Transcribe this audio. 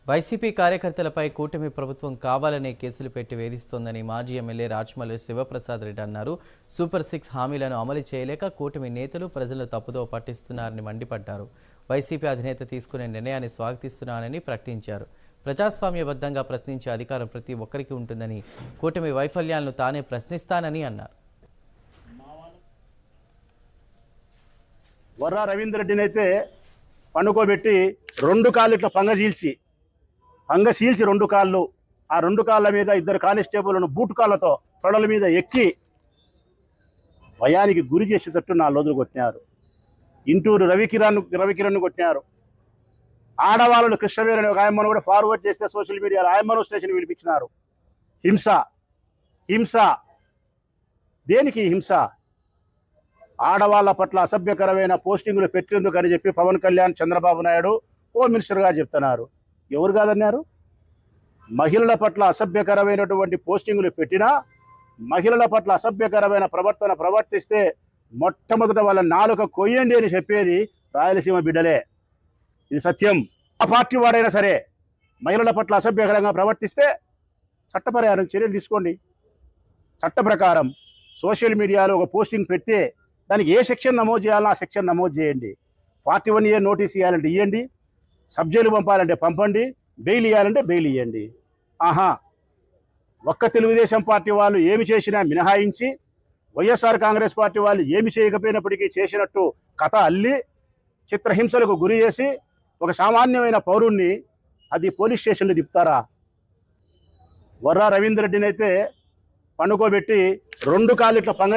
YCP కార్యకర్తలపై కూటమి ప్రభుత్వం కావాలనే కేసులు పెట్టి వేధిస్తోందని మాజీ ఎమ్మెల్యే రాచమల్లు శివప్రసాద్ రెడ్డి అన్నారు. సూపర్ 6 హామీలను అమలు చేయలేక కూటమి నేతలు ప్రజలను తప్పుదో పట్టిస్తున్నారని మండిపడ్డారు. వైసీపీ అధినేత తీసుకునే నిర్ణయాన్ని స్వాగతిస్తున్నానని ప్రకటించారు. ప్రజాస్వామ్యబద్ధంగా ప్రశ్నించే అధికారం ప్రతి ఒక్కరికి ఉంటుందని, కూటమి వైఫల్యాలను తానే ప్రశ్నిస్తానని అన్నారు. వర్రా రవీందర్ రెడ్డినైతే పండుకోబెట్టి 2 కాళ్ళు ఇట్లా పంగ సీల్చి 2 కాళ్ళు, ఆ 2 కాళ్ళ మీద 2 కానిస్టేబుల్ను బూట్ కాళ్ళతో తొడల మీద ఎక్కి భయానికి గురి చేసేటట్టు 4 రోజులు కొట్టినారు. ఇంటూరు రవికిరణ్ కొట్టినారు. ఆడవాళ్ళను కృష్ణవేరని ఒక ఆయమ్మను కూడా ఫార్వర్డ్ చేస్తే సోషల్ మీడియాలో ఆయమ్మను స్టేషన్ పిలిపించినారు. హింస దేనికి హింస? ఆడవాళ్ల పట్ల అసభ్యకరమైన పోస్టింగులు పెట్టేందుకు అని చెప్పి పవన్ కళ్యాణ్, చంద్రబాబు నాయుడు హోమ్ మినిస్టర్ గారు చెప్తున్నారు. ఎవరు కాదన్నారు? మహిళల పట్ల అసభ్యకరమైనటువంటి పోస్టింగులు పెట్టినా, మహిళల పట్ల అసభ్యకరమైన ప్రవర్తిస్తే మొట్టమొదట వాళ్ళ నాలుక కొయ్యండి అని చెప్పేది రాయలసీమ బిడ్డలే. ఇది సత్యం. ఆ పార్టీ వాడైనా సరే మహిళల పట్ల అసభ్యకరంగా ప్రవర్తిస్తే చట్టపరమైన చర్యలు తీసుకోండి. చట్ట ప్రకారం సోషల్ మీడియాలో ఒక పోస్టింగ్ పెడితే దానికి ఏ సెక్షన్ నమోదు చేయాలో ఆ సెక్షన్ నమోదు చేయండి. 41A నోటీస్ ఇవ్వాలంటే ఇవ్వండి, సబ్జెక్టులు పంపాలంటే పంపండి, బెయిల్ ఇవ్వాలంటే బెయిల్ ఇవ్వండి. ఒక్క తెలుగుదేశం పార్టీ వాళ్ళు ఏమి చేసినా మినహాయించి, వైఎస్ఆర్ కాంగ్రెస్ పార్టీ వాళ్ళు ఏమి చేయకపోయినప్పటికీ చేసినట్టు కథ అల్లి చిత్రహింసలకు గురి చేసి ఒక సామాన్యమైన పౌరుణ్ణి అది పోలీస్ స్టేషన్లో తిప్పుతారా? వర్రా రవీందర్ రెడ్డినైతే పండుకోబెట్టి 2 కాళ్ళు ఇట్లా పంగ